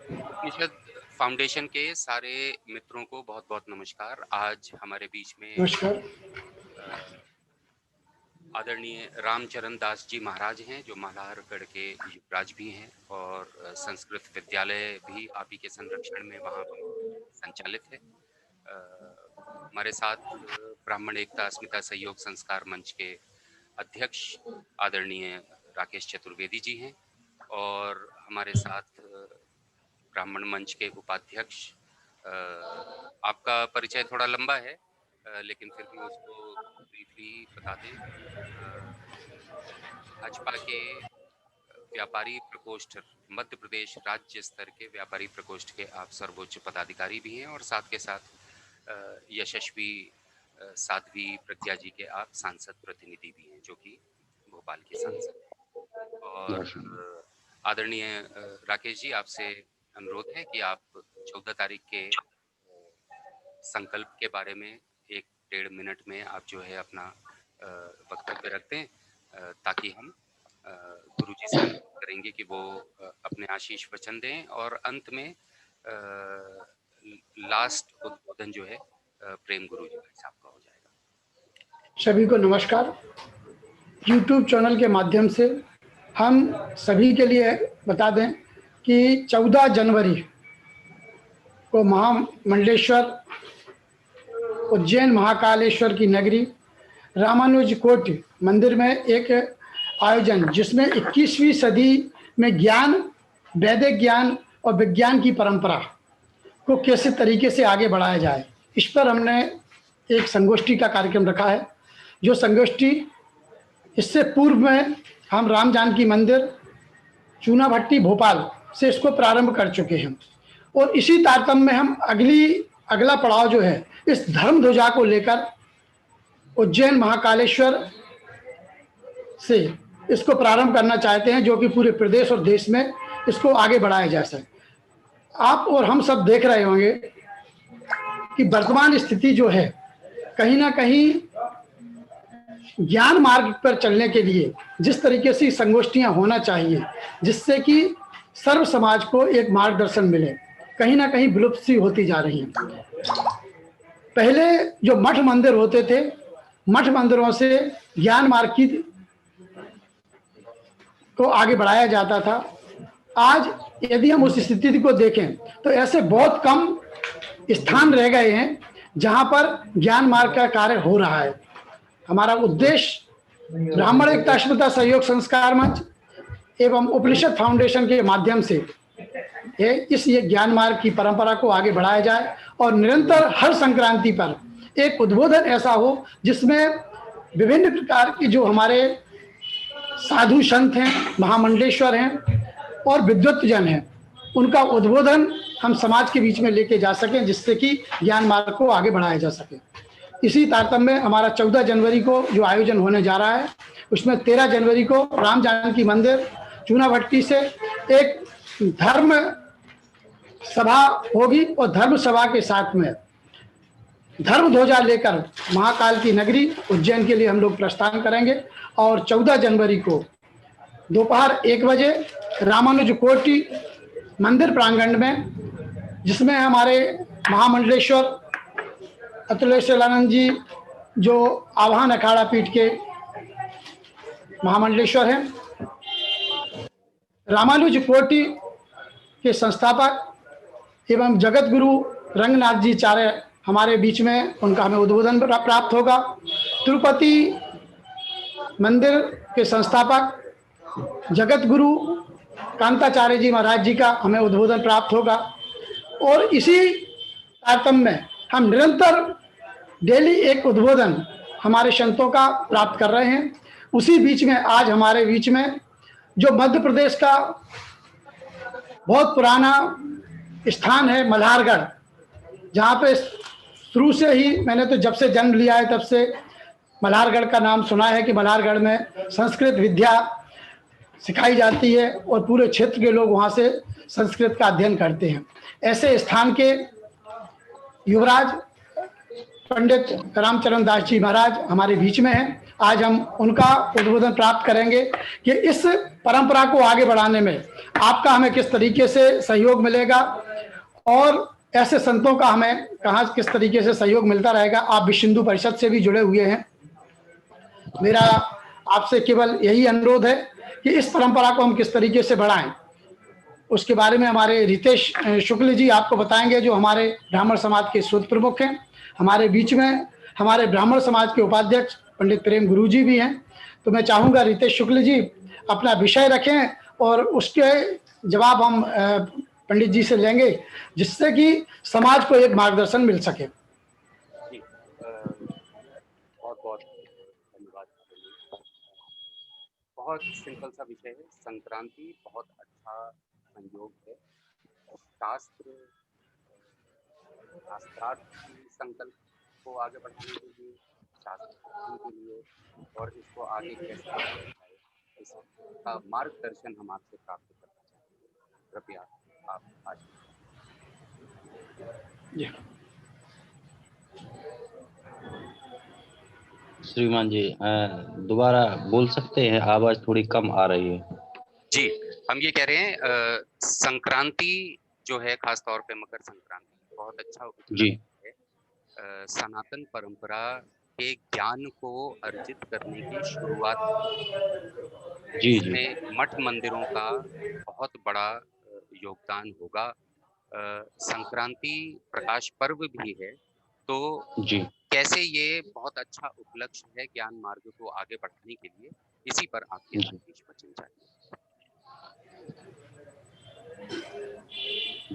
उपनिषद foundation के सारे मित्रों को बहुत बहुत नमस्कार। आज हमारे बीच में नमस्कार। आदरणीय रामचरण दास जी महाराज हैं, जो मल्हारगढ़ के युवराज भी हैं और संस्कृत विद्यालय भी आप ही के संरक्षण में वहाँ संचालित है। हमारे साथ ब्राह्मण एकता अस्मिता सहयोग संस्कार मंच के अध्यक्ष आदरणीय राकेश चतुर्वेदी जी हैं और हमारे साथ ब्राह्मण मंच के उपाध्यक्ष, आपका परिचय थोड़ा लंबा है लेकिन फिर भी उसको ब्रीफली बता दें। भाजपा के व्यापारी प्रकोष्ठ, मध्य प्रदेश राज्य स्तर के व्यापारी प्रकोष्ठ के आप सर्वोच्च पदाधिकारी भी हैं और साथ के साथ यशस्वी साध्वी प्रज्ञा जी के आप सांसद प्रतिनिधि भी हैं, जो कि भोपाल के सांसद हैं। और आदरणीय राकेश जी, आपसे अनुरोध है कि आप 14 तारीख के संकल्प के बारे में 1-1.5 मिनट में आप जो है अपना वक्तव्य रख दें, ताकि हम गुरु जी से अनुरोध करेंगे कि वो अपने आशीष वचन दें और अंत में लास्ट उद्बोधन जो है प्रेम गुरु जी भाई साहब का हो जाएगा। सभी को नमस्कार। YouTube चैनल के माध्यम से हम सभी के लिए बता दें कि 14 जनवरी को महामंडलेश्वर उज्जैन महाकालेश्वर की नगरी रामानुज कोट मंदिर में एक आयोजन, जिसमें 21वीं सदी में ज्ञान, वैदिक ज्ञान और विज्ञान की परंपरा को कैसे तरीके से आगे बढ़ाया जाए, इस पर हमने एक संगोष्ठी का कार्यक्रम रखा है। जो संगोष्ठी इससे पूर्व में हम राम जानकी मंदिर चूनाभट्टी भोपाल से इसको प्रारंभ कर चुके हैं और इसी तारतम्य में हम अगला पड़ाव जो है इस धर्म ध्वजा को लेकर उज्जैन महाकालेश्वर से इसको प्रारंभ करना चाहते हैं, जो कि पूरे प्रदेश और देश में इसको आगे बढ़ाया जा सके। आप और हम सब देख रहे होंगे कि वर्तमान स्थिति जो है, कहीं ना कहीं ज्ञान मार्ग पर चलने के लिए जिस तरीके से संगोष्ठियां होना चाहिए, जिससे कि सर्व समाज को एक मार्गदर्शन मिले, कहीं ना कहीं विलुप्त सी होती जा रही है। पहले जो मठ मंदिर होते थे, मठ मंदिरों से ज्ञान मार्ग की को आगे बढ़ाया जाता था। आज यदि हम उस स्थिति को देखें तो ऐसे बहुत कम स्थान रह गए हैं जहां पर ज्ञान मार्ग का कार्य हो रहा है। हमारा उद्देश्य ब्राह्मण एकता अस्मिता सहयोग संस्कार मंच एवं उपनिषद फाउंडेशन के माध्यम से इस ज्ञान मार्ग की परंपरा को आगे बढ़ाया जाए और निरंतर हर संक्रांति पर एक उद्बोधन ऐसा हो जिसमें विभिन्न प्रकार के जो हमारे साधु संत हैं, महामंडलेश्वर हैं और विद्वत्तजन हैं, उनका उद्बोधन हम समाज के बीच में लेके जा सकें, जिससे कि ज्ञान मार्ग को आगे बढ़ाया जा सके। इसी तारतम्य में हमारा 14 जनवरी को जो आयोजन होने जा रहा है, उसमें 13 जनवरी को राम जानकी मंदिर चूनाभट्टी से एक धर्म सभा होगी और धर्म सभा के साथ में धर्म ध्वजा लेकर महाकाल की नगरी उज्जैन के लिए हम लोग प्रस्थान करेंगे और 14 जनवरी को दोपहर 1 बजे रामानुज कोटि मंदिर प्रांगण में, जिसमें हमारे महामंडलेश्वर अतुलेश्वरानंद जी जो आवाहन अखाड़ा पीठ के महामंडलेश्वर हैं, रामानुज कोटि के संस्थापक एवं जगत गुरु रंगनाथ जी चारे हमारे बीच में, उनका हमें उद्बोधन प्राप्त होगा। तिरुपति मंदिर के संस्थापक जगत गुरु कांताचार्य जी महाराज जी का हमें उद्बोधन प्राप्त होगा और इसी तारतम्य में हम निरंतर डेली एक उद्बोधन हमारे संतों का प्राप्त कर रहे हैं। उसी बीच में आज हमारे बीच में जो मध्य प्रदेश का बहुत पुराना स्थान है मल्हारगढ़, जहाँ पे शुरू से ही मैंने तो जब से जन्म लिया है तब से मल्हारगढ़ का नाम सुना है कि मल्हारगढ़ में संस्कृत विद्या सिखाई जाती है और पूरे क्षेत्र के लोग वहाँ से संस्कृत का अध्ययन करते हैं। ऐसे स्थान के युवराज पंडित रामचरण दास जी महाराज हमारे बीच में हैं। आज हम उनका उद्बोधन प्राप्त करेंगे कि इस परंपरा को आगे बढ़ाने में आपका हमें किस तरीके से सहयोग मिलेगा और ऐसे संतों का हमें कहाँ किस तरीके से सहयोग मिलता रहेगा। आप विश्व हिंदू परिषद से भी जुड़े हुए हैं। मेरा आपसे केवल यही अनुरोध है कि इस परंपरा को हम किस तरीके से बढ़ाएं, उसके बारे में हमारे रितेश शुक्ल जी आपको बताएंगे, जो हमारे ब्राह्मण समाज के स्रोत प्रमुख हैं। हमारे बीच में हमारे ब्राह्मण समाज के उपाध्यक्ष पंडित प्रेम गुरु जी भी हैं। तो मैं चाहूँगा रितेश शुक्ल जी अपना विषय रखें और उसके जवाब हम पंडित जी से लेंगे, जिससे कि समाज को एक मार्गदर्शन मिल सके। जी, बहुत बहुत धन्यवाद। बहुत सिंपल सा विषय है। संक्रांति बहुत अच्छा संयोग है। शास्त्रार्थ की संकल्प को आगे बढ़ाने के लिए, शास्त्र अध्ययन के लिए, और इसको आगे कैसे बढ़ाया जाए, इसका मार्गदर्शन हम आपसे प्राप्त करना चाहेंगे। कृपया आप आज श्रीमान जी दोबारा बोल सकते हैं, आवाज थोड़ी कम आ रही है। जी, हम ये कह रहे हैं संक्रांति जो है, खास तौर पे मकर संक्रांति बहुत अच्छा उपलक्ष्य है। सनातन परंपरा के ज्ञान को अर्जित करने की शुरुआत, जी जी इसमें मठ मंदिरों का बहुत बड़ा योगदान होगा। संक्रांति प्रकाश पर्व भी है, तो जी कैसे ये बहुत अच्छा उपलक्ष्य है ज्ञान मार्ग को आगे बढ़ाने के लिए, इसी पर आपके जी। आदेश वचन चाहिए।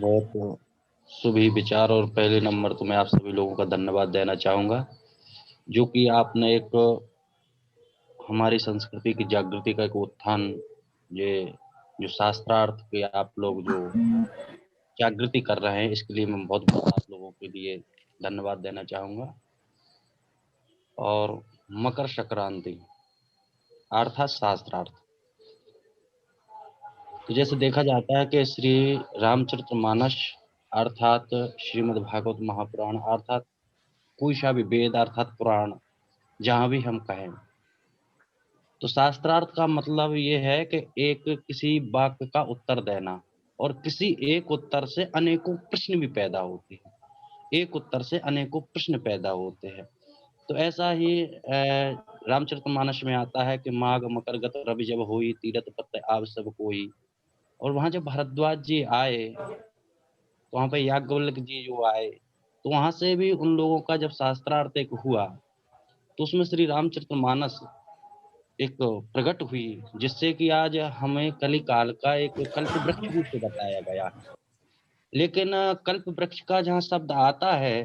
बहुत शुभी विचार, और पहले नंबर तो मैं आप सभी लोगों का धन्यवाद देना चाहूंगा, जो कि आपने एक हमारी संस्कृति की जागृति का एक उत्थान, ये जो शास्त्रार्थ के आप लोग जो जागृति कर रहे हैं, इसके लिए मैं बहुत बहुत आप लोगों के लिए धन्यवाद देना चाहूंगा। और मकर संक्रांति अर्थात शास्त्रार्थ, तो जैसे देखा जाता है कि श्री रामचरितमानस अर्थात श्रीमद् भागवत महापुराण अर्थात कोई सा भी वेद अर्थात पुराण जहां भी हम कहें, तो शास्त्रार्थ का मतलब ये है कि एक किसी वाक्य का उत्तर देना, और किसी एक उत्तर से अनेकों प्रश्न भी पैदा होते हैं, एक उत्तर से अनेकों प्रश्न पैदा होते हैं। तो ऐसा ही रामचरितमानस में आता है कि माघ मकर गत रवि जब हुई, तीरथ पत्ते आव सब कोई। और वहां जब भारद्वाज जी आए, तो वहां पे याज्ञवल्क्य जी जो आए, तो वहां से भी उन लोगों का जब शास्त्रार्थ एक हुआ, तो उसमें श्री रामचरितमानस एक प्रकट हुई, जिससे कि आज हमें कली काल का एक कल्प वृक्ष रूप से बताया गया। लेकिन कल्प वृक्ष का जहाँ शब्द आता है,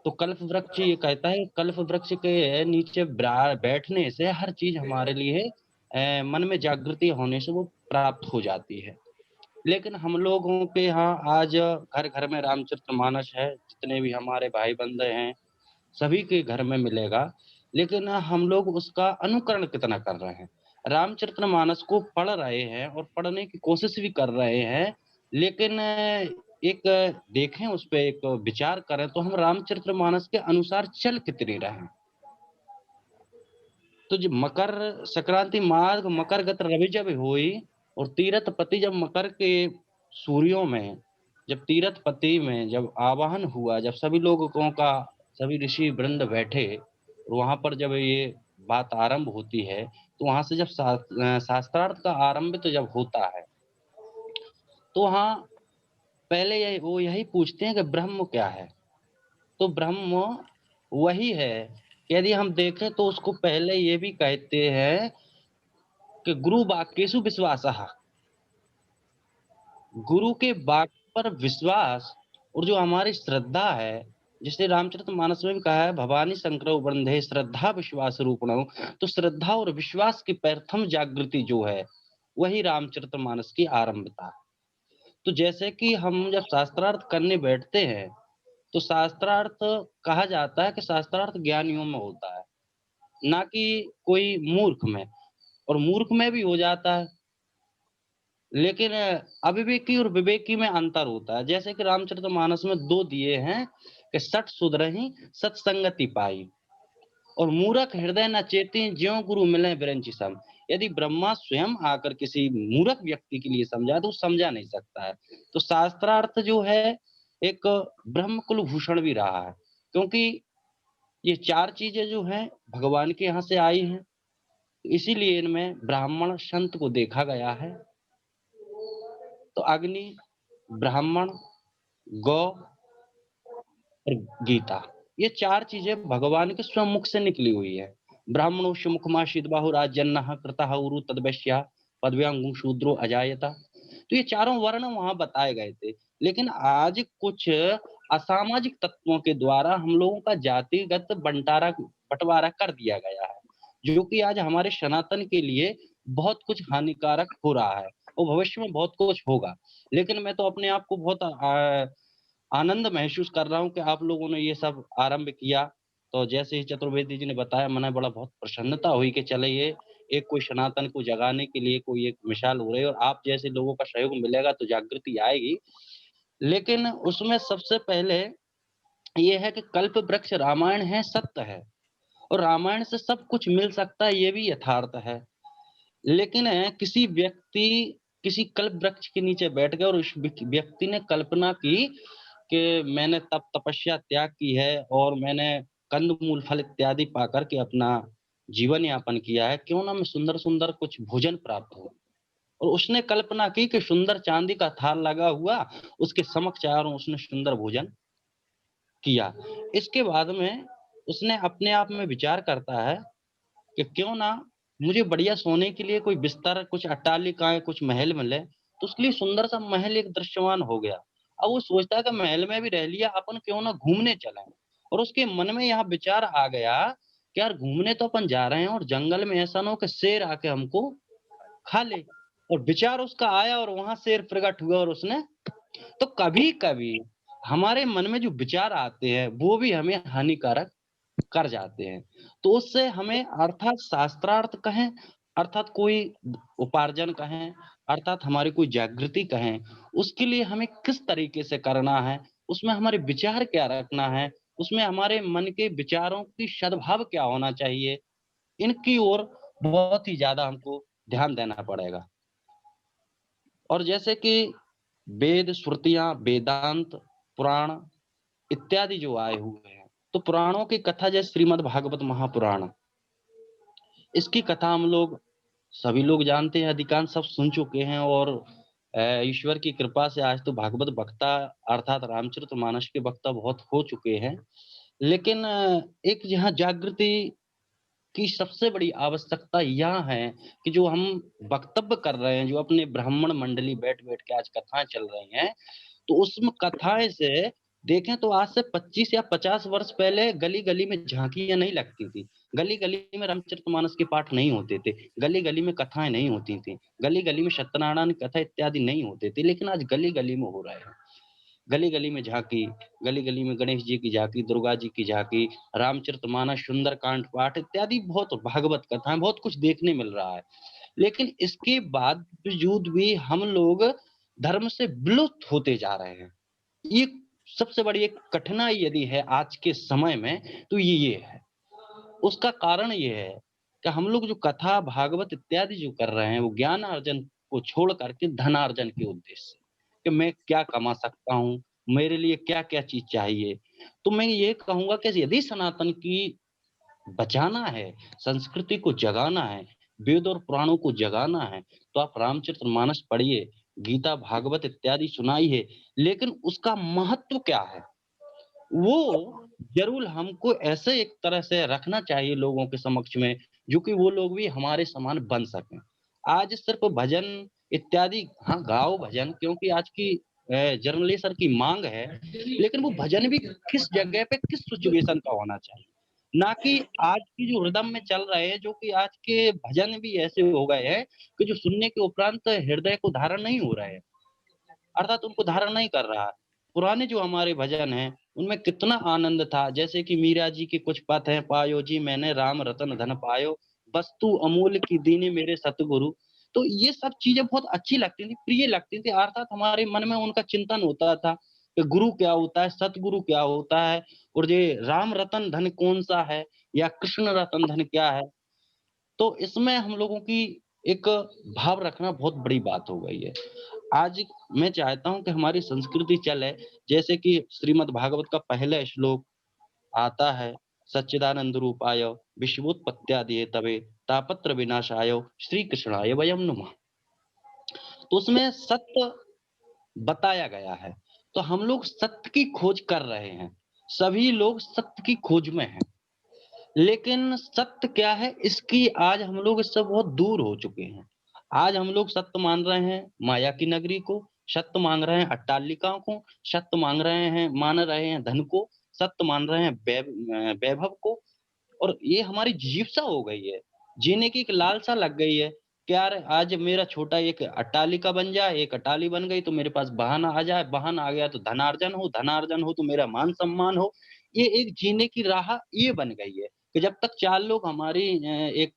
तो कल्प वृक्ष ये कहता है, कल्प वृक्ष के नीचे बैठने से हर चीज हमारे लिए मन में जागृति होने से वो प्राप्त हो जाती है। लेकिन हम लोगों के यहाँ आज घर घर में रामचरितमानस है, जितने भी हमारे भाई बंधु हैं सभी के घर में मिलेगा, लेकिन हम लोग उसका अनुकरण कितना कर रहे हैं। रामचरितमानस को पढ़ रहे हैं और पढ़ने की कोशिश भी कर रहे हैं, लेकिन एक देखें, उस पर एक विचार करें तो हम रामचरितमानस के अनुसार चल कितने रहे हैं। तो जब मकर संक्रांति मार्ग मकर गत रवि जब हुई, और तीरथ पति जब मकर के सूर्यों में, जब तीरथ पति में जब आवाहन हुआ, जब सभी लोगों का सभी ऋषि वृंद बैठे, और वहां पर जब ये बात आरंभ होती है, तो वहां से जब शास्त्रार्थ का आरंभ तो जब होता है, तो वहां पहले वो यही पूछते हैं कि ब्रह्म क्या है। तो ब्रह्म वही है। यदि हम देखें तो उसको पहले ये भी कहते हैं कि गुरु वाक्येषु विश्वासः, गुरु के वाक्य पर विश्वास, और जो हमारी श्रद्धा है, जिसे रामचरितमानस में भी कहा है भवानी शंकरो वंदे श्रद्धा विश्वास रूपणो, तो श्रद्धा और विश्वास की प्रथम जागृति जो है, वही रामचरितमानस की आरंभता है। तो जैसे कि हम जब शास्त्रार्थ करने बैठते हैं, तो शास्त्रार्थ कहा जाता है कि शास्त्रार्थ ज्ञानियों में होता है, ना कि कोई मूर्ख में। और मूर्ख में भी हो जाता है, लेकिन अविवेकी और विवेकी में अंतर होता है। जैसे कि रामचरितमानस में दो दिए हैं कि सठ सुधरहि सत्संगति पाई, और मूर्ख हृदय न चेती ज्यों गुरु मिले बिरंचि सम। यदि ब्रह्मा स्वयं आकर किसी मूर्ख व्यक्ति के लिए समझा तो वो समझा नहीं सकता है। तो शास्त्रार्थ जो है एक ब्रह्म कुलभूषण भी रहा है, क्योंकि ये 4 चीज़ें जो हैं भगवान के यहाँ से आई हैं, इसीलिए इनमें ब्राह्मण संत को देखा गया है। तो अग्नि, ब्राह्मण, गौ और गीता, ये 4 चीज़ें भगवान के स्वयं मुख से निकली हुई है। ब्राह्मणोऽस्य मुखमासीत् बाहुराजन्नः कृतः उरु तद्वश्या पदव्याङ्गुं शूद्रो अजायत। तो ये चारों वर्ण वहाँ बताए गए थे। लेकिन आज कुछ असामाजिक तत्वों के द्वारा हम लोगों का जातिगत बँटारा कर दिया गया है, जो कि आज हमारे सनातन के लिए बहुत कुछ हानिकारक हो रहा है और भविष्य में बहुत कुछ होगा। लेकिन मैं तो अपने आप को बहुत आनंद महसूस कर रहा हूँ कि आप लोगों ने ये सब आरंभ किया। तो जैसे ही चतुर्वेदी जी ने बताया, मने बड़ा बहुत प्रसन्नता हुई कि चले ये एक कोई सनातन को जगाने के लिए कोई एक मिसाल हो रही है और आप जैसे लोगों का सहयोग मिलेगा तो जागृति आएगी। लेकिन उसमें सबसे पहले ये है कि कल्प वृक्ष रामायण है, सत्य है और रामायण से सब कुछ मिल सकता है, ये भी यथार्थ है। लेकिन किसी कल्प वृक्ष के नीचे बैठ गए और उस व्यक्ति ने कल्पना की कि मैंने तप तपस्या त्याग की है और मैंने कंद-मूल फल इत्यादि पाकर के अपना जीवन यापन किया है, क्यों ना मैं सुंदर-सुंदर कुछ भोजन प्राप्त हो। और उसने कल्पना की कि सुंदर चांदी का थाल लगा हुआ, उसके समक्ष आया और उसने सुंदर भोजन किया। इसके बाद में उसने अपने आप में विचार करता है कि क्यों ना मुझे बढ़िया सोने के लिए कोई बिस्तर, कुछ अट्टालिकाएँ, कुछ महल मिले, तो उसके लिए सुंदर सा महल एक दृश्यमान हो गया। अब वो सोचता है कि महल में भी रह लिया, अपन क्यों ना घूमने चलें। और उसके मन में यहाँ विचार आ गया कि यार घूमने तो अपन जा रहे हैं और जंगल में ऐसा ना हो कि शेर आके हमको खा ले। और विचार उसका आया और वहाँ शेर प्रकट हुआ और उसने तो कभी-कभी हमारे मन में जो विचार आते हैं, वो भी हमें हानिकारक कर जाते हैं। तो उससे हमें अर्थात शास्त्रार्थ कहें, अर्थात कोई उपार्जन कहें, अर्थात हमारी कोई जागृति कहें, उसके लिए हमें किस तरीके से करना है, उसमें हमारे विचार क्या रखना है, उसमें हमारे मन के विचारों की सद्भाव क्या होना चाहिए, इनकी ओर बहुत ही ज़्यादा हमको ध्यान देना पड़ेगा। और जैसे कि वेद, श्रुतियाँ, वेदांत, पुराण इत्यादि जो आए हुए हैं, तो पुराणों की कथा जैसे श्रीमद् भागवत महापुराण, इसकी कथा हम लोग सभी लोग जानते हैं, अधिकांश सब सुन चुके हैं और ईश्वर की कृपा से आज तो भागवत वक्ता अर्थात रामचरितमानस के वक्ता बहुत हो चुके हैं। लेकिन एक यहाँ जागृति की सबसे बड़ी आवश्यकता यह है कि जो हम वक्तव्य कर रहे हैं, जो अपने ब्राह्मण मंडली बैठ-बैठ के आज कथाएँ चल रही हैं, तो उसमें कथाएँ से देखें तो आज से 25 या 50 वर्ष पहले गली-गली में झाँकियाँ नहीं लगती थी। गली-गली में रामचरितमानस के पाठ नहीं होते थे। गली-गली में कथाएँ नहीं होती थी। गली-गली में सत्यनारायण कथा इत्यादि नहीं होते थे, लेकिन आज गली-गली में हो रहे हैं। गली-गली में झाँकी, गली-गली में गणेश जी की झाँकी, दुर्गा जी की झाँकी, रामचरितमानस, सुंदरकांड पाठ इत्यादि बहुत भागवत कथाएँ, बहुत कुछ देखने मिल रहा है। लेकिन इसके बावजूद भी हम लोग धर्म से विलुप्त होते जा रहे हैं। ये सबसे बड़ी एक कठिनाई यदि है आज के समय में, तो ये है। उसका कारण ये है कि हम लोग जो कथा, भागवत इत्यादि जो कर रहे हैं, वो ज्ञान अर्जन को छोड़ कर के धनार्जन के उद्देश्य से, कि मैं क्या कमा सकता हूँ, मेरे लिए क्या-क्या चीज़ चाहिए। तो मैं ये कहूँगा कि यदि सनातन की बचाना है, संस्कृति को जगाना है, वेद और पुराणों को जगाना है, तो आप रामचरितमानस पढ़िए, गीता, भागवत इत्यादि सुनाइए, लेकिन उसका महत्व क्या है? वो ज़रूर हमको ऐसे एक तरह से रखना चाहिए लोगों के समक्ष में, जो कि वो लोग भी हमारे समान बन सकें। आज सिर्फ़ भजन इत्यादि हाँ, गाओ भजन क्योंकि आज की जनरेशन की माँग है, लेकिन वो भजन भी किस जगह पे, किस सिचुएशन का होना चाहिए। ना कि आज की जो रिदम में चल रहे हैं, जो कि आज के भजन भी ऐसे हो गए हैं कि जो सुनने के उपरांत हृदय को धारण नहीं हो रहे हैं। अर्थात उनको धारण नहीं कर रहा। पुराने जो हमारे भजन हैं, उनमें कितना आनंद था, जैसे कि मीरा जी के कुछ पद हैं, पायो जी मैंने राम रतन धन पायो, वस्तु अमूल्य की दीनी मेरे सतगुरु। तो ये सब चीज़ें बहुत अच्छी लगती थी, प्रिय लगती थी, अर्थात हमारे मन में उनका चिंतन होता था कि गुरु क्या होता है, सतगुरु क्या होता है और ये राम रतन धन कौन-सा है या कृष्ण रतन धन क्या है? तो इसमें हम लोगों की एक भाव रखना बहुत बड़ी बात हो गई है। आज मैं चाहता हूँ कि हमारी संस्कृति चले, जैसे कि श्रीमद् भागवत का पहला श्लोक आता है, सच्चिदानंद रूपाय विश्वोत्पत्त्यादि हेतवे तापत्र विनाशाय श्री कृष्णाय वयं नमः। तो उसमें सत्य बताया गया है। तो हम लोग सत्य की खोज कर रहे हैं। सभी लोग सत्य की खोज में हैं। लेकिन सत्य क्या है, इसकी आज हम लोग इससे बहुत दूर हो चुके हैं। आज हम लोग सत्य मान रहे हैं माया की नगरी को, सत्य मान रहे हैं अट्टालिकाओं को, सत्य मान रहे हैं धन को, सत्य मान रहे हैं वैभव को। और ये हमारी जिज्ञासा हो गई है, जीने की एक लालसा लग गई है कि यार आज मेरा छोटा एक अट्टालिका बन जाए, एक अट्टाली बन गई तो मेरे पास वाहन आ जाए, वाहन आ गया तो धनार्जन हो तो मेरा मान सम्मान हो। ये एक जीने की राह ये बन गई है कि जब तक 4 लोग हमारी एक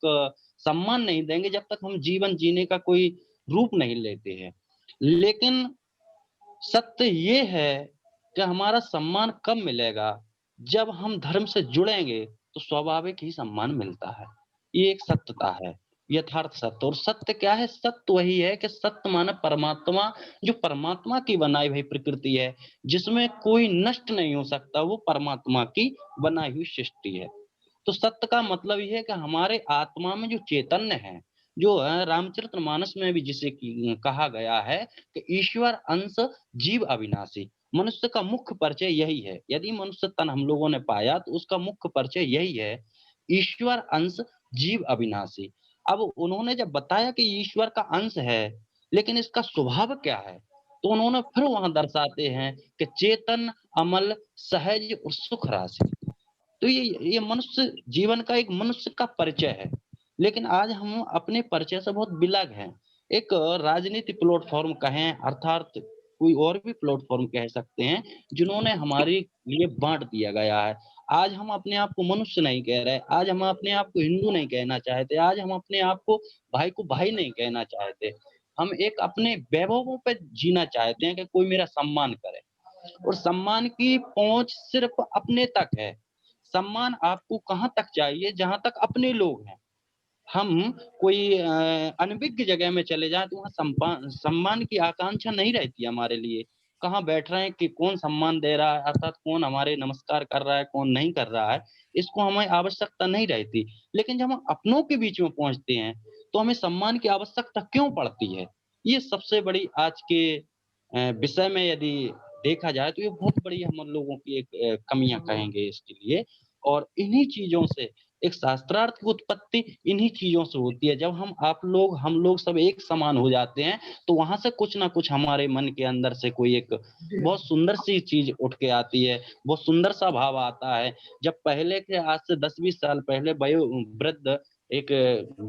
सम्मान नहीं देंगे, जब तक हम जीवन जीने का कोई रूप नहीं लेते हैं। लेकिन सत्य ये है कि हमारा सम्मान कब मिलेगा, जब हम धर्म से जुड़ेंगे तो स्वाभाविक ही सम्मान मिलता है। ये एक सत्यता है, यथार्थ सत्य। और सत्य क्या है? सत्य वही है कि सत्य माने परमात्मा, जो परमात्मा की बनाई हुई प्रकृति है, जिसमें कोई नष्ट नहीं हो सकता, वो परमात्मा की बनाई हुई सृष्टि है। तो सत्य का मतलब ये है कि हमारे आत्मा में जो चैतन्य है, जो रामचरितमानस में भी जिसे कहा गया है कि ईश्वर अंश जीव अविनाशी। मनुष्य का मुख्य परिचय यही है। यदि मनुष्य तन हम लोगों ने पाया तो उसका मुख्य परिचय यही है, ईश्वर अंश जीव अविनाशी। अब उन्होंने जब बताया कि ईश्वर का अंश है, लेकिन इसका स्वभाव क्या है, तो उन्होंने फिर वहां दर्शाते हैं कि चेतन, अमल, सहज और सुख राशि। तो ये मनुष्य जीवन का एक मनुष्य का परिचय है। लेकिन आज हम अपने परिचय से बहुत विलग हैं। एक राजनीति प्लेटफॉर्म कहें, अर्थात कोई और भी प्लेटफॉर्म कह सकते हैं, जिन्होंने हमारे लिए बांट दिया गया है। आज हम अपने आप को मनुष्य नहीं कह रहे, आज हम अपने आप को हिंदू नहीं कहना चाहते, आज हम अपने आप को भाई नहीं कहना चाहते। हम एक अपने वैभवों पे जीना चाहते हैं कि कोई मेरा सम्मान करे। और सम्मान की पहुंच सिर्फ अपने तक है। सम्मान आपको कहाँ तक चाहिए? जहाँ तक अपने लोग हैं। हम कोई अनभिज्ञ जगह में चले जाएँ तो वहाँ सम्मान की आकांक्षा नहीं रहती हमारे लिए। कहाँ बैठ रहे हैं, कि कौन सम्मान दे रहा है, अर्थात कौन हमारे नमस्कार कर रहा है, कौन नहीं कर रहा है, इसको हमें आवश्यकता नहीं रहती। लेकिन जब हम अपनों के बीच में पहुँचते हैं, तो हमें सम्मान की आवश्यकता क्यों पड़ती है? ये सबसे बड़ी आज के विषय में यदि देखा जाए तो ये बहुत बड़ी हम लोगों की एक कमियाँ कहेंगे इसके लिए। और इन्हीं चीज़ों से एक शास्त्रार्थ की उत्पत्ति इन्हीं चीज़ों से होती है। जब हम लोग सब एक समान हो जाते हैं, तो वहाँ से कुछ ना कुछ हमारे मन के अंदर से कोई एक जी हाँ। बहुत सुंदर सी चीज़ उठ के आती है, बहुत सुंदर सा भाव आता है। जब पहले के आज से 10-20 साल पहले वयोवृद्ध एक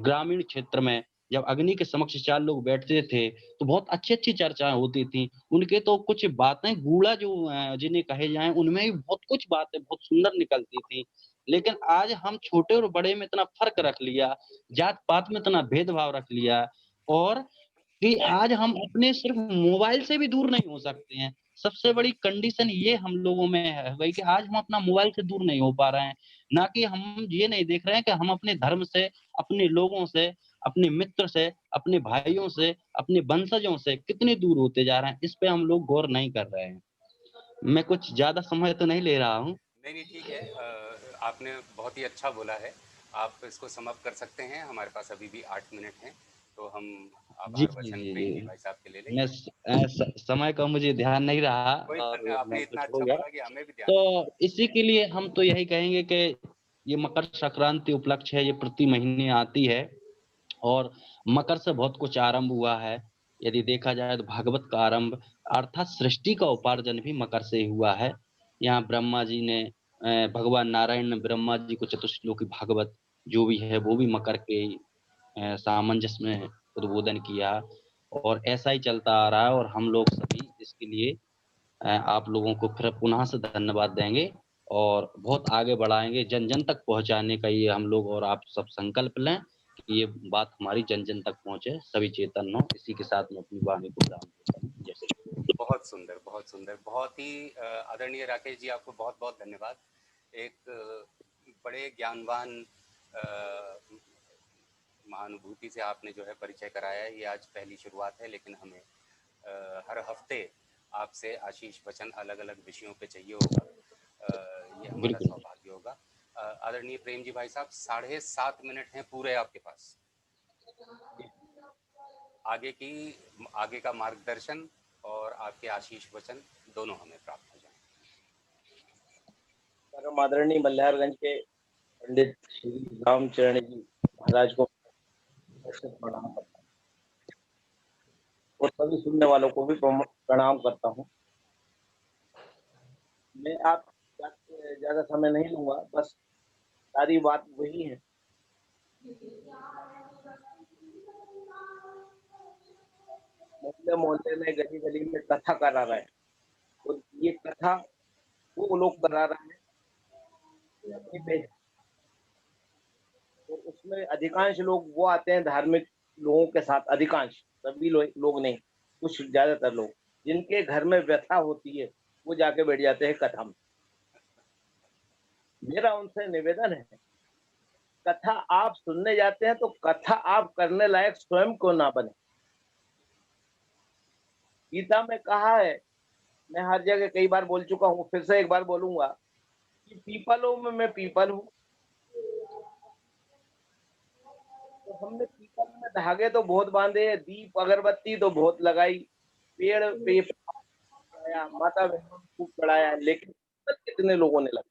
ग्रामीण क्षेत्र में जब अग्नि के समक्ष 4 लोग बैठते थे, तो बहुत अच्छी-अच्छी चर्चाएँ होती थी। उनके तो कुछ बातें गूढ़ा जो जिन्हें कहे जाएँ, उनमें भी बहुत कुछ बातें बहुत सुंदर निकलती थी। लेकिन आज हम छोटे और बड़े में इतना फ़र्क रख लिया, जात-पात में इतना भेदभाव रख लिया, और कि आज हम अपने सिर्फ़ मोबाइल से भी दूर नहीं हो सकते हैं। सबसे बड़ी कंडीशन ये हम लोगों में है वही कि आज हम अपना मोबाइल से दूर नहीं हो पा रहे हैं। ना कि हम ये नहीं देख रहे हैं कि हम अपने धर्म से, अपने लोगों से, अपने मित्र से, अपने भाइयों से, अपने वंशजों से कितने दूर होते जा रहे हैं, इस पे हम लोग गौर नहीं कर रहे हैं। मैं कुछ ज़्यादा समय तो नहीं ले रहा हूँ। नहीं, नहीं, ठीक है। आपने बहुत ही अच्छा बोला है। आप इसको सम अप कर सकते हैं, हमारे पास अभी भी 8 मिनट हैं, तो हम जी, आभार जी, वचन जी, प्रीति जी। भाई साहब के ले मैं लेंगे। समय का मुझे ध्यान नहीं रहा कोई और धन्य मैं आपने इतना कुछ हो अच्छा गया। बोला कि हमें भी ध्यान तो नहीं। इसी के लिए हम तो यही कहेंगे कि ये मकर संक्रांति उपलक्ष्य है, ये प्रति महीने आती है और मकर से बहुत कुछ आरंभ हुआ है। यदि देखा जाए तो भागवत का आरंभ अर्थात सृष्टि का उपार्जन भी मकर से ही हुआ है। यहाँ ब्रह्मा जी ने भगवान नारायण ने ब्रह्मा जी को चतुश्लोकी भागवत जो भी है वो भी मकर के सामंजस्य में उद्बोधन किया और ऐसा ही चलता आ रहा है और हम लोग सभी इसके लिए आप लोगों को फिर पुनः से धन्यवाद देंगे और बहुत आगे बढ़ाएँगे, जन-जन तक पहुँचाने का ये हम लोग और आप सब संकल्प लें कि ये बात हमारी जन-जन तक पहुँचे, सभी चेतन हों। इसी के साथ मैं अपनी वाणी को विराम देता हूँ। जय श्री कृष्ण। बहुत सुंदर, बहुत सुंदर। बहुत ही आदरणीय राकेश जी, आपको बहुत-बहुत धन्यवाद। एक बड़े ज्ञानवान अ, महानुभूति से आपने जो है परिचय कराया है, ये आज पहली शुरुआत है, लेकिन हमें हर हफ्ते आपसे आशीष वचन अलग-अलग विषयों पे चाहिए होगा। ये हमारा बिल्कुल। सौभाग्य होगा। आदरणीय प्रेम जी भाई साहब, 7.5 मिनट हैं पूरे आपके पास। आगे का मार्गदर्शन और आपके आशीष वचन दोनों हमें प्राप्त हो जाएं। परम आदरणीय मल्हारगंज के पंडित श्री रामचरण जी महाराज को प्रणाम करता हूँ और सभी सुनने वालों को भी प्रणाम करता हूँ। मैं आप ज्यादा समय नहीं लूंगा, बस सारी बात वही है। मोहल्ले मोहल्ले में, गली गली में कथा करा रहे हैं, और ये कथा वो लोग करा रहे हैं, और उसमें अधिकांश लोग वो आते हैं धार्मिक लोगों के साथ, अधिकांश, सभी लोग नहीं, कुछ ज्यादातर लोग जिनके घर में व्यथा होती है वो जाके बैठ जाते हैं कथा में। मेरा उनसे निवेदन है, कथा आप सुनने जाते हैं तो कथा आप करने लायक स्वयं क्यों ना बने। गीता में कहा है, मैं हर जगह कई बार बोल चुका हूँ, फिर से एक बार बोलूंगा कि पीपलों में मैं पीपल हूँ। तो हमने पीपल में धागे तो बहुत बांधे, दीप अगरबत्ती तो बहुत लगाई, पेड़ पे चढ़ाया, माता बहनों ने खूब चढ़ाया, लेकिन कितने लोगों ने लगाया।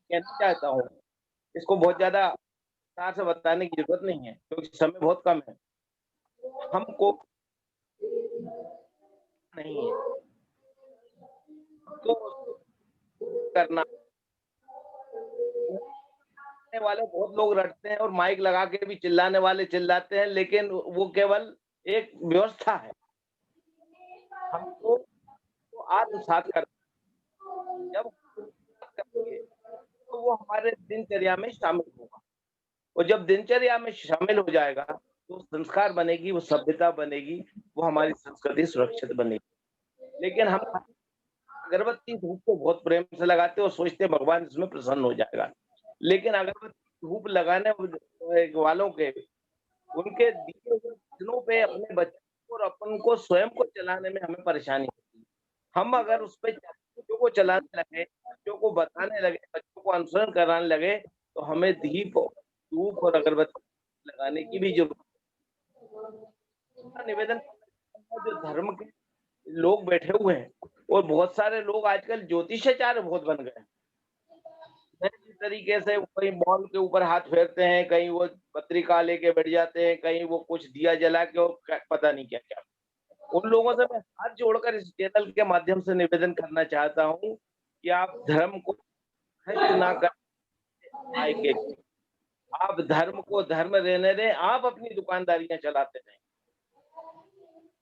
कहना चाहता हूँ, इसको बहुत ज्यादा विस्तार से बताने की जरूरत नहीं है क्योंकि समय बहुत कम है। हमको नहीं है तो करना वाले बहुत लोग रटते हैं और माइक लगा के भी चिल्लाने वाले चिल्लाते हैं, लेकिन वो केवल एक व्यवस्था है। हमको तो आत्मसात कर, जब करेंगे तो वो हमारे दिनचर्या में शामिल होगा, और जब दिनचर्या में शामिल हो जाएगा तो संस्कार बनेगी, वो सभ्यता बनेगी, वो हमारी संस्कृति सुरक्षित बनेगी। लेकिन हम अगरबत्ती धूप को बहुत प्रेम से लगाते और सोचते हैं भगवान इसमें प्रसन्न हो जाएगा, लेकिन अगरबत्ती धूप लगाने वालों के, उनके दिए हुए वचनों पे अपने बच्चों और अपन को स्वयं को चलाने में हमें परेशानी होती है। हम अगर उस पर बच्चों को चलाने लगे, बच्चों को बताने लगे, बच्चों को अनुसरण कराने लगे, तो हमें दीप धूप और अगरबत्ती लगाने की भी जरूरत है। निवेदन जो धर्म के लोग बैठे हुए हैं, और बहुत सारे लोग आजकल ज्योतिषाचार्य बहुत बन गए हैं। नए तरीके से कहीं बॉल के ऊपर हाथ फेरते हैं, कहीं वो पत्रिका लेके बैठ जाते हैं, कहीं वो कुछ दिया जला के और पता नहीं क्या क्या। उन लोगों से मैं हाथ जोड़कर इस चैनल के माध्यम से निवेदन करना चाहता हूँ कि आप धर्म को नष्ट ना कर, आप धर्म को धर्म रहने दें, आप अपनी दुकानदारियां चलाते रहें।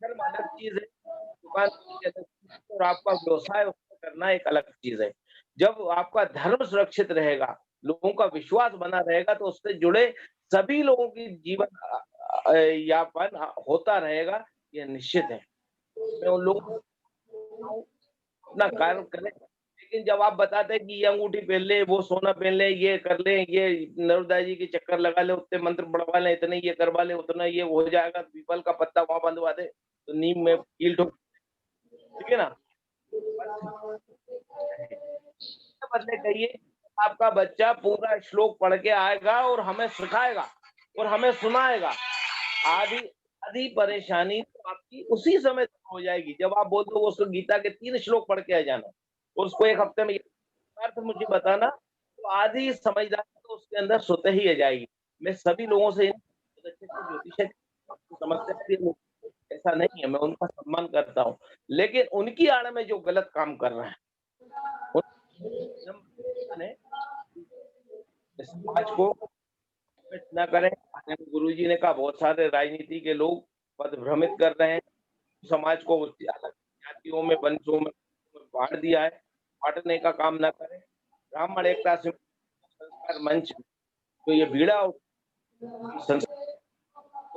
धर्म अलग चीज है, दुकानदारी अलग चीज है, और आपका व्यवसाय उसको करना एक अलग चीज है। जब आपका धर्म सुरक्षित रहेगा, लोगों का विश्वास बना रहेगा, तो उससे जुड़े सभी लोगों की जीवन यापन होता रहेगा, ये निश्चित है। मैं उन लोगों को अपना कार्य करें, लेकिन जब आप बताते हैं कि ये अंगूठी पहन ले, वो सोना पहन ले, ये कर ले, ये नर्मदा जी के चक्कर लगा ले, उतने मंत्र पढ़वा ले, इतने ये करवा ले, उतना ये हो जाएगा, पीपल का पत्ता वहां बंधवा दे तो नीम में कील ठोक, ठीक है ना। बदले कहिए, आपका बच्चा पूरा श्लोक पढ़ के आएगा और हमें सिखाएगा और हमें सुनाएगा। आधी आधी परेशानी तो आपकी उसी समय हो जाएगी जब आप बोल दो उसको गीता के 3 श्लोक पढ़ के आ जाना, उसको एक हफ्ते में अर्थ मुझे बताना, तो आधी समझदारी तो उसके अंदर स्वतः ही आ जाएगी। मैं सभी लोगों से ज्योतिष समझते, ऐसा नहीं है, मैं उनका सम्मान करता हूँ, लेकिन उनकी आड़ में जो गलत काम कर रहे हैं समाज को न करें। गुरु जी ने कहा बहुत सारे राजनीति के लोग पद भ्रमित कर रहे हैं, समाज को अलग जातियों में, वंशों में बांट दिया है, बांटने का काम न करें। ब्राह्मण एकता संस्कार मंच तो ये बीड़ा को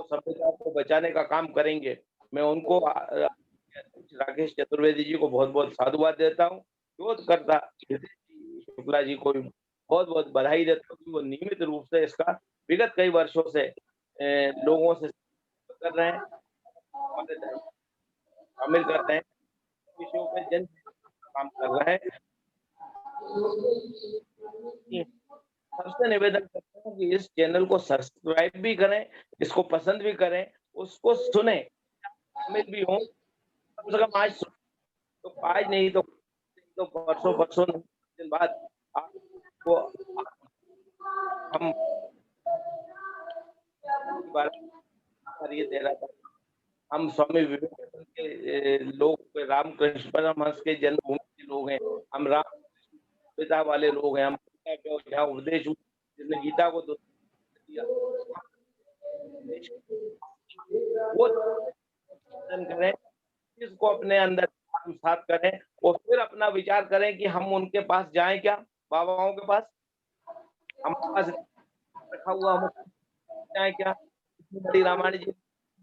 सभ्यता को बचाने का काम करेंगे। मैं उनको राकेश चतुर्वेदी जी को बहुत बहुत साधुवाद देता हूँ, शोधकर्ता शुक्ला जी को बहुत बहुत बधाई देता हूँ कि वो नियमित रूप से इसका विगत कई वर्षों से लोगों से कर रहे हैं, हमारे धर्म शामिल कर रहे हैं, विषयों पे जन काम कर रहे हैं। सबसे निवेदन करते हैं कि इस चैनल को सब्सक्राइब भी करें, इसको पसंद भी करें, उसको सुने, शामिल भी हों। कम से कम आज तो आज नहीं तो परसों परसों दिन बाद आपको हम ये दे रहा था, हम स्वामी विवेकानंद के लोग, रामकृष्ण परमहंस के जन्मभूमि के लोग हैं, हम राम पिता वाले लोग हैं, हम यहाँ उपदेश जिसने गीता को दिया वो करें, इसको अपने अंदर आत्मसात करें और फिर अपना विचार करें कि हम उनके पास जाएं क्या, बाबाओं के पास हमारे पास रखा हुआ, हम जाएं क्या, बड़ी रामायण जी,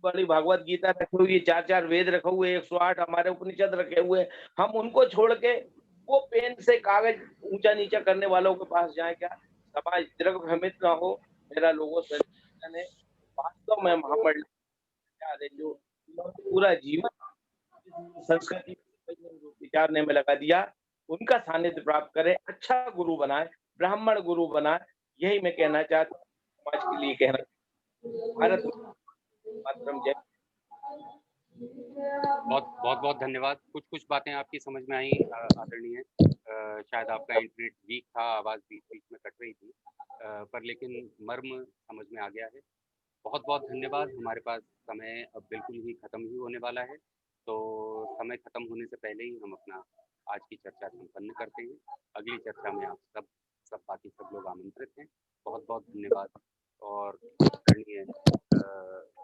बड़ी भागवत गीता रखी हुई, 4 वेद रखे हुए, 108 हमारे उपनिषद रखे हुए, हम उनको छोड़ के वो पेन से कागज ऊंचा नीचा करने वालों के पास जाए क्या? समाज दृढ़ भ्रमित ना हो। मेरा लोगों से वास्तव में महामंडल जो पूरा जीवन संस्कृति विचारने में लगा दिया, उनका सानिध्य प्राप्त करे, अच्छा गुरु बनाए, ब्राह्मण गुरु बनाए, यही मैं कहना चाहता हूँ, समाज के लिए कहना। भारत मातरम, जय। बहुत धन्यवाद। कुछ बातें आपकी समझ में आई आदरणीय। शायद आपका इंटरनेट वीक था, आवाज़ बीच में कट रही थी, पर लेकिन मर्म समझ में आ गया है। बहुत धन्यवाद। हमारे पास समय अब बिल्कुल ही ख़त्म ही होने वाला है, तो समय ख़त्म होने से पहले ही हम अपना आज की चर्चा संपन्न करते हैं। अगली चर्चा में आप सब बाकी सब लोग आमंत्रित हैं। बहुत धन्यवाद। और आदरणीय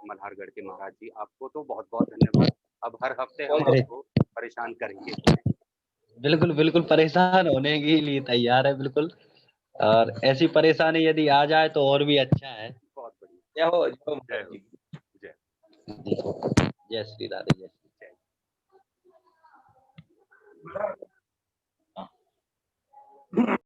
मल्हारगढ़ के महाराज जी, आपको तो बहुत धन्यवाद। अब हर हफ्ते हम आपको परेशान करेंगे। बिल्कुल परेशान होने के लिए तैयार है, बिल्कुल। और ऐसी परेशानी यदि आ जाए तो और भी अच्छा है। बहुत बढ़िया। जय हो, जय श्री राधे, जय।